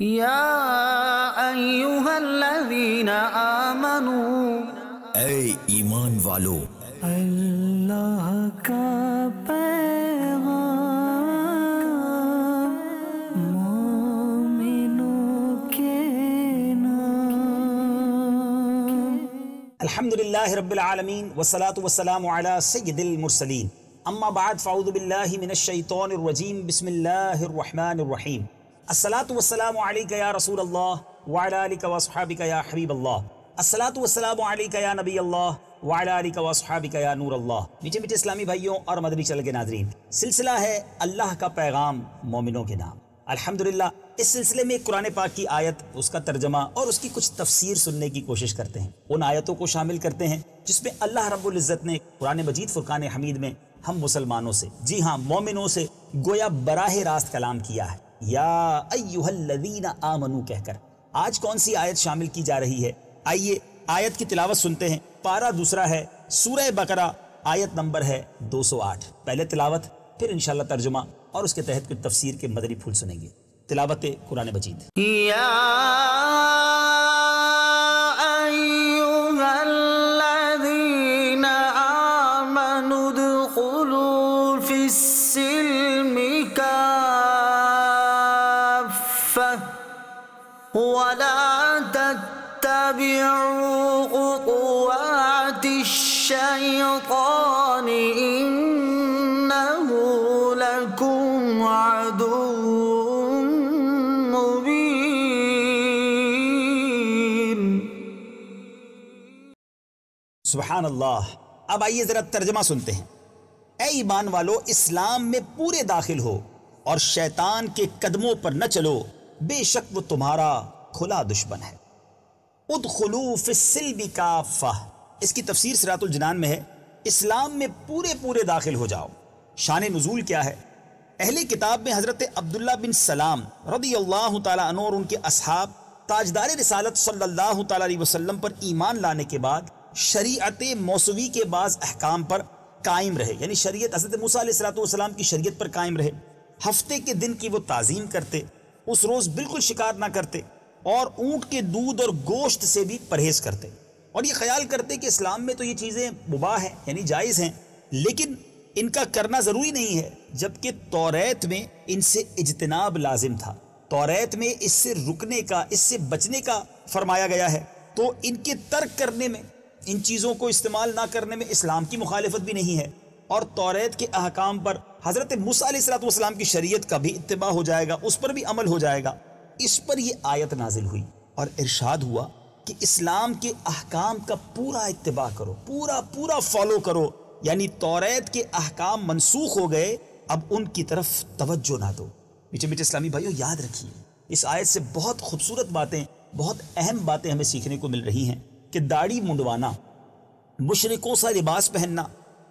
یا ایہا الذین آمنوا، اے ایمان والو، اللہ کا پیغام مومنوں کے نام۔ الحمدللہ رب العالمین والصلاة والسلام علی سید المرسلین، اما بعد فاعوذ باللہ من الشیطان الرجیم، بسم اللہ الرحمن الرحیم۔ الصلاة والسلام علیکہ یا رسول اللہ وعلی آلکہ واصحابکہ یا حبیب اللہ، الصلاة والسلام علیکہ یا نبی اللہ وعلی آلکہ واصحابکہ یا نور اللہ۔ میٹھے میٹھے اسلامی بھائیوں اور مدنی چینل کے ناظرین، سلسلہ ہے اللہ کا پیغام مومنوں کے نام۔ الحمدللہ اس سلسلے میں قرآن پاک کی آیت، اس کا ترجمہ اور اس کی کچھ تفسیر سننے کی کوشش کرتے ہیں، ان آیتوں کو شامل کرتے ہیں جس میں اللہ رب العزت نے قرآن مجید فرقان حمید میں ہم مسلمانوں سے، جی ہاں مومنوں سے گویا براہ راست کلام کیا ہے، یا ایہا الذین آمنوا کہہ کر۔ آج کون سی آیت شامل کی جا رہی ہے؟ آئیے آیت کی تلاوت سنتے ہیں۔ پارہ دوسرا ہے، سورہ بقرہ، آیت نمبر ہے 208۔ پہلے تلاوت، پھر انشاءاللہ ترجمہ اور اس کے تحت کچھ تفسیر کے مدنی پھول سنیں گے۔ تلاوت قرآن مجید۔ یا ایہا الذین آمنوا ادخلوا فی السلم کافۃ ولا تتبعوا خطوات الشیطان انہ لکم عدو مبین۔ سبحان اللہ۔ اب آئیے ذرا ترجمہ سنتے ہیں۔ اے ایمان والو، اسلام میں پورے داخل ہو اور شیطان کے قدموں پر نہ چلو، بے شک وہ تمہارا کھلا دشمن ہے۔ ادخلوا فی السلم کافہ، اس کی تفسیر صراط الجنان میں ہے، اسلام میں پورے داخل ہو جاؤ۔ شان نزول کیا ہے؟ اہل کتاب میں حضرت عبداللہ بن سلام رضی اللہ تعالیٰ عنہ اور ان کے اصحاب تاجدار رسالت صلی اللہ تعالیٰ علیہ وسلم پر ایمان لانے کے بعد شریعت موسوی کے بعض احکام پر قائم رہے، یعنی شریعت حضرت موسیٰ علیہ السلام کی شریعت پر قائم رہے۔ ہفتے کے دن کی وہ تعظیم کرتے، اس روز بالکل شکار نہ کرتے، اور اونٹ کے دودھ اور گوشت سے بھی پرہیز کرتے، اور یہ خیال کرتے کہ اسلام میں تو یہ چیزیں مباح ہیں، یعنی جائز ہیں، لیکن ان کا کرنا ضروری نہیں ہے، جبکہ توریت میں ان سے اجتناب لازم تھا۔ توریت میں اس سے رکنے کا، اس سے بچنے کا فرمایا گیا ہے، تو ان کے ترک کرنے میں، ان چیزوں کو استعمال نہ کرنے میں اسلام کی مخالفت بھی نہیں ہے، اور توریت کے احکام پر حضرت موسیٰ علیہ السلام کی شریعت کا بھی اتباع ہو جائے گا، اس پر بھی عمل ہو جائے گا۔ اس پر یہ آیت نازل ہوئی اور ارشاد ہوا کہ اسلام کے احکام کا پورا اتباع کرو، پورا فالو کرو، یعنی توریت کے احکام منسوخ ہو گئے، اب ان کی طرف توجہ نہ دو۔ میٹھے میٹھے اسلامی بھائیوں، یاد رکھیے اس آیت سے بہت خوبصورت باتیں، بہت اہم باتیں ہمیں سیکھنے کو مل رہی ہیں کہ داڑھی منڈوانا، مشرکوں سا لباس پہننا،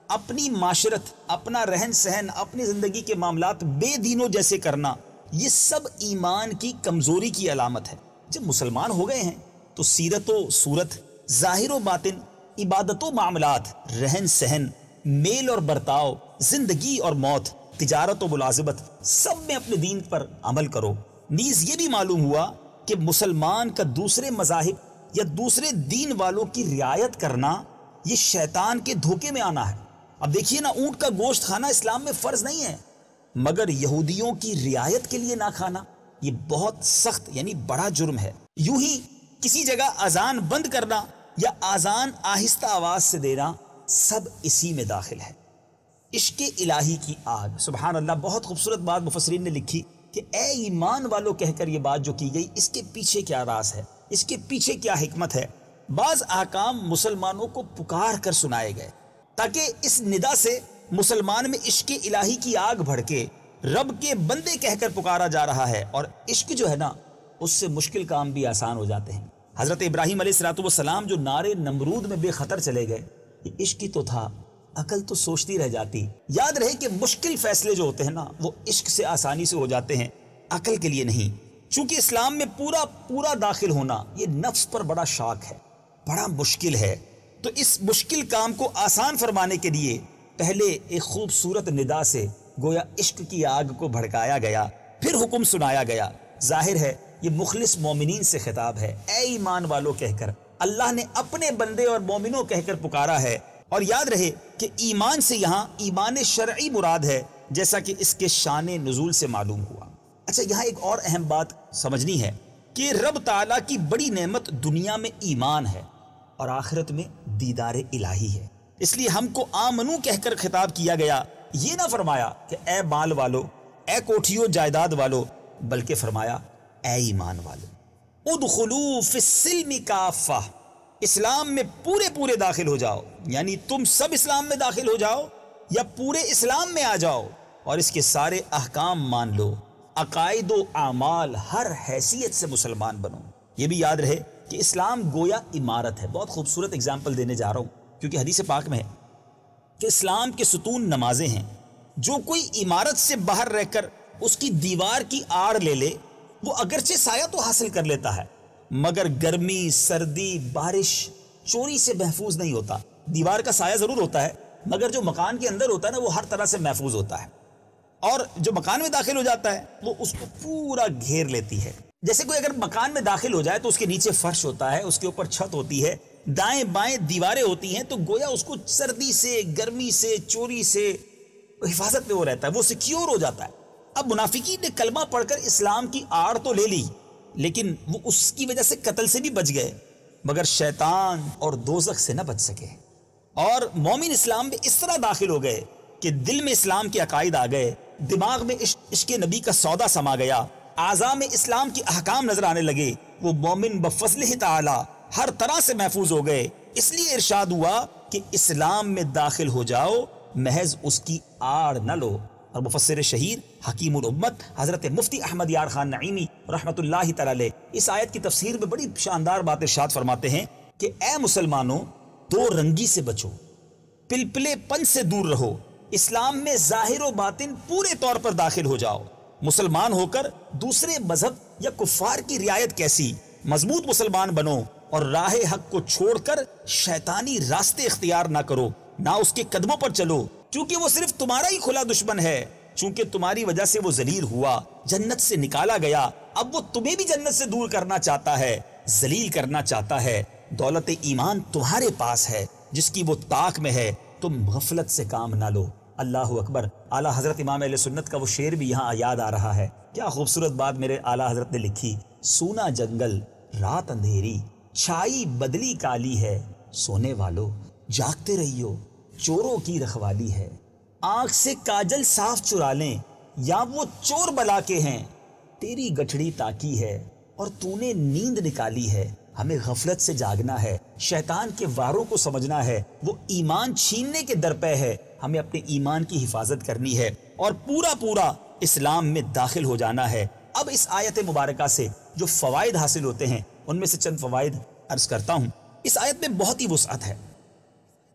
اپنی معاشرت، اپنا رہن سہن، اپنی زندگی کے معاملات بے دینوں جیسے کرنا، یہ سب ایمان کی کمزوری کی علامت ہے۔ جب مسلمان ہو گئے ہیں تو سیرت و صورت، ظاہر و باطن، عبادت و معاملات، رہن سہن، میل اور برتاؤ، زندگی اور موت، تجارت و ملازمت، سب میں اپنے دین پر عمل کرو۔ نیز یہ بھی معلوم ہوا کہ مسلمان کا دوسرے مذاہب یا دوسرے دین والوں کی رعایت کرنا یہ شیطان کے دھوکے میں آنا ہے۔ اب دیکھیے نا، اونٹ کا گوشت کھانا اسلام میں فرض نہیں ہے، مگر یہودیوں کی رعایت کے لیے نہ کھانا یہ بہت سخت، یعنی بڑا جرم ہے۔ یوں ہی کسی جگہ اذان بند کرنا یا اذان آہستہ آواز سے دینا، سب اسی میں داخل ہے۔ عشق الہی کی آگ، سبحان اللہ، بہت خوبصورت بات مفسرین نے لکھی کہ اے ایمان والو کہہ کر یہ بات جو کی گئی، اس کے پیچھے کیا راز ہے، اس کے پیچھے کیا حکمت ہے۔ بعض احکام مسلمانوں کو پکار کر سنائے گئے تاکہ اس ندا سے مسلمان میں عشق الہی کی آگ بھڑکے، رب کے بندے کہہ کر پکارا جا رہا ہے، اور عشق جو ہے نا، اس سے مشکل کام بھی آسان ہو جاتے ہیں۔ حضرت ابراہیم علیہ السلام جو نارے نمرود میں بے خطر چلے گئے، یہ عشق ہی تو تھا، عقل تو سوچتی رہ جاتی۔ یاد رہے کہ مشکل فیصلے جو ہوتے ہیں نا، وہ عشق سے آسانی سے ہو جاتے ہیں، عقل کے لیے نہیں۔ چونکہ اسلام میں پورا داخل ہونا یہ نفس پر بڑا شاق ہے، بڑا مشکل ہے، تو اس مشکل کام کو آسان فرمانے کے لیے پہلے ایک خوبصورت ندا سے گویا عشق کی آگ کو بھڑکایا گیا، پھر حکم سنایا گیا۔ ظاہر ہے یہ مخلص مومنین سے خطاب ہے، اے ایمان والو کہہ کر اللہ نے اپنے بندے اور مومنوں کہہ کر پکارا ہے۔ اور یاد رہے کہ ایمان سے یہاں ایمان شرعی مراد ہے، جیسا کہ اس کے شان نزول سے معلوم ہوا۔ اچھا، یہاں ایک اور اہم بات سمجھنی ہے کہ رب تعالیٰ کی بڑی نعمت دنیا میں ایمان ہے اور آخرت میں دیدار الہی ہے، اس لیے ہم کو آمنو کہہ کر خطاب کیا گیا۔ یہ نہ فرمایا کہ اے مال والو، اے کوٹھیوں جائیداد والو، بلکہ فرمایا اے ایمان والو، ادخلوا فی السلم کافہ، اسلام میں پورے داخل ہو جاؤ، یعنی تم سب اسلام میں داخل ہو جاؤ یا پورے اسلام میں آ جاؤ اور اس کے سارے احکام مان لو، عقائد و اعمال ہر حیثیت سے مسلمان بنو۔ یہ بھی یاد رہے کہ اسلام گویا عمارت ہے۔ بہت خوبصورت اگزامپل دینے جا رہا ہوں کیونکہ حدیث پاک میں ہے کہ اسلام کے ستون نمازیں ہیں۔ جو کوئی عمارت سے باہر رہ کر اس کی دیوار کی آڑ لے لے، وہ اگرچہ سایہ تو حاصل کر لیتا ہے مگر گرمی، سردی، بارش، چوری سے محفوظ نہیں ہوتا۔ دیوار کا سایہ ضرور ہوتا ہے مگر جو مکان کے اندر ہوتا ہے نا، وہ ہر طرح سے محفوظ ہوتا ہے، اور جو مکان میں داخل ہو جاتا ہے وہ اس کو پورا گھیر لیتی ہے۔ جیسے کوئی اگر مکان میں داخل ہو جائے تو اس کے نیچے فرش ہوتا ہے، اس کے اوپر چھت ہوتی ہے، دائیں بائیں دیواریں ہوتی ہیں، تو گویا اس کو سردی سے، گرمی سے، چوری سے حفاظت میں وہ رہتا ہے، وہ سیکیور ہو جاتا ہے۔ اب منافقین نے کلمہ پڑھ کر اسلام کی آڑ تو لے لی، لیکن وہ اس کی وجہ سے قتل سے بھی بچ گئے مگر شیطان اور دوزخ سے نہ بچ سکے۔ اور مومن اسلام میں اس طرح داخل ہو گئے کہ دل میں اسلام کے عقائد آ گئے، دماغ میں عشق نبی کا سودا سما گیا، اعضاء میں اسلام کے احکام نظر آنے لگے، وہ مومن بفضلہ تعالی ہر طرح سے محفوظ ہو گئے۔ اس لیے ارشاد ہوا کہ اسلام میں داخل ہو جاؤ، محض اس کی آڑ نہ لو۔ اور مفسر شہیر حکیم الامت حضرت مفتی احمد یار خان نعیمی رحمۃ اللہ تعالی علیہ اس آیت کی تفسیر میں بڑی شاندار بات ارشاد فرماتے ہیں کہ اے مسلمانوں، دو رنگی سے بچو، پلپلے پن سے دور رہو، اسلام میں ظاہر و باطن پورے طور پر داخل ہو جاؤ۔ مسلمان ہو کر دوسرے مذہب یا کفار کی رعایت کیسی؟ مضبوط مسلمان بنو اور راہ حق کو چھوڑ کر شیطانی راستے اختیار نہ کرو، نہ اس کے قدموں پر چلو، کیونکہ وہ صرف تمہارا ہی کھلا دشمن ہے۔ چونکہ تمہاری وجہ سے وہ ذلیل ہوا، جنت سے نکالا گیا، اب وہ تمہیں بھی جنت سے دور کرنا چاہتا ہے، ذلیل کرنا چاہتا ہے۔ دولت ایمان تمہارے پاس ہے جس کی وہ طاق میں ہے، تم غفلت سے کام نہ لو۔ اللہ اکبر۔ اعلیٰ حضرت امام اہل سنت کا وہ شعر بھی یہاں یاد آ رہا ہے۔ کیا خوبصورت بات میرے اعلیٰ حضرت نے لکھی، سونا جنگل رات اندھیری، چھائی بدلی کالی ہے، سونے والو جاگتے رہیو، چوروں کی رکھوالی ہے۔ آنکھ سے کاجل صاف چرا لیں یا وہ چور بلا کے ہیں، تیری گٹھڑی تاکی ہے اور تو نے نیند نکالی ہے۔ ہمیں غفلت سے جاگنا ہے، شیطان کے واروں کو سمجھنا ہے، وہ ایمان چھیننے کے درپے ہے، ہمیں اپنے ایمان کی حفاظت کرنی ہے اور پورا اسلام میں داخل ہو جانا ہے۔ اب اس آیت مبارکہ سے جو فوائد حاصل ہوتے ہیں ان میں سے چند فوائد عرض کرتا ہوں۔ اس آیت میں بہت ہی وسعت ہے،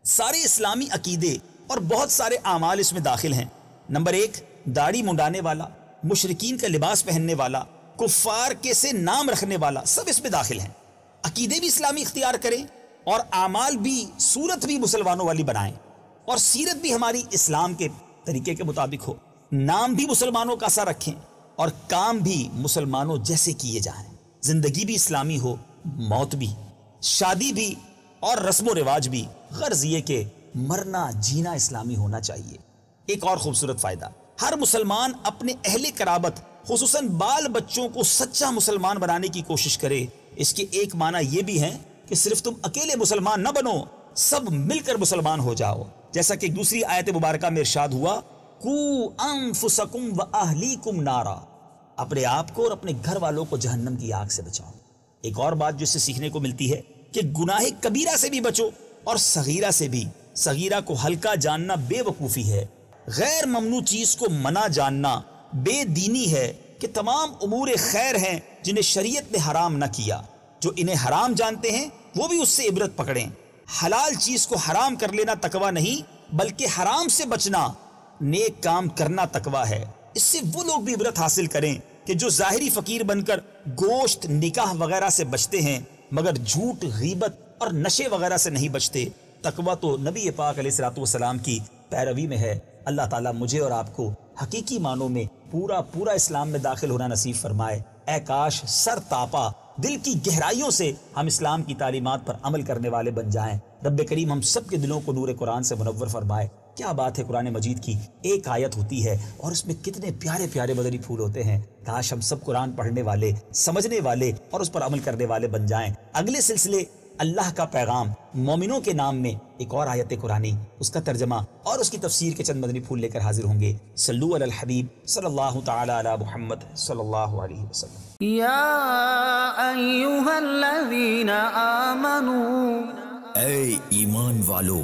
سارے اسلامی عقیدے اور بہت سارے اعمال اس میں داخل ہیں۔ نمبر 1، داڑھی منڈانے والا، مشرکین کا لباس پہننے والا، کفار کے سے نام رکھنے والا، سب اس میں داخل ہیں۔ عقیدے بھی اسلامی اختیار کریں اور اعمال بھی، صورت بھی مسلمانوں والی بنائیں اور سیرت بھی ہماری اسلام کے طریقے کے مطابق ہو، نام بھی مسلمانوں کا سا رکھیں اور کام بھی مسلمانوں جیسے کیے جائیں، زندگی بھی اسلامی ہو، موت بھی، شادی بھی اور رسم و رواج بھی، غرض یہ کہ مرنا جینا اسلامی ہونا چاہیے۔ ایک اور خوبصورت فائدہ، ہر مسلمان اپنے اہل قرابت خصوصاً بال بچوں کو سچا مسلمان بنانے کی کوشش کرے۔ اس کے ایک معنی یہ بھی ہے کہ صرف تم اکیلے مسلمان نہ بنو، سب مل کر مسلمان ہو جاؤ، جیسا کہ دوسری آیت مبارکہ میں ارشاد ہوا، قُوا أَنفُسَكُمْ وَأَهْلِيكُمْ نَارًا، اپنے آپ کو اور اپنے گھر والوں کو جہنم کی آگ سے بچاؤ۔ ایک اور بات جو اس سے سیکھنے کو ملتی ہے کہ گناہ کبیرہ سے بھی بچو اور صغیرہ سے بھی۔ صغیرہ کو ہلکا جاننا بے وقوفی ہے، غیر ممنوع چیز کو منع جاننا بے دینی ہے، کہ تمام امور خیر ہیں جنہیں شریعت نے حرام نہ کیا، جو انہیں حرام جانتے ہیں وہ بھی اس سے عبرت پکڑیں۔ حلال چیز کو حرام کر لینا تقویٰ نہیں بلکہ حرام سے بچنا، نیک کام کرنا تقویٰ ہے۔ اس سے وہ لوگ بھی عبرت حاصل کریں کہ جو ظاہری فقیر بن کر گوشت، نکاح وغیرہ سے بچتے ہیں مگر جھوٹ، غیبت اور نشے وغیرہ سے نہیں بچتے۔ تقویٰ تو نبی پاک علیہ الصلوۃ والسلام کی پیروی میں ہے۔ اللہ تعالیٰ مجھے اور آپ کو حقیقی معنوں میں پورا اسلام میں داخل ہونا نصیب فرمائے۔ اے کاش سر تاپا دل کی گہرائیوں سے ہم اسلام کی تعلیمات پر عمل کرنے والے بن جائیں۔ رب کریم ہم سب کے دلوں کو نور قرآن سے منور فرمائے۔ کیا بات ہے قرآن مجید کی، ایک آیت ہوتی ہے اور اس میں کتنے پیارے پیارے مدنی پھول ہوتے ہیں۔ کاش ہم سب قرآن پڑھنے والے، سمجھنے والے اور اس پر عمل کرنے والے بن جائیں۔ اگلے سلسلے اللہ کا پیغام مومنوں کے نام میں ایک اور آیت قرآنی، اس کا ترجمہ اور اس کی تفسیر کے چند مدنی پھول لے کر حاضر ہوں گے۔ صلو علی الحبیب صلی اللہ تعالی علی محمد صلی اللہ علیہ وسلم۔ یا ایہا الذین آمنوا، اے ایمان والو،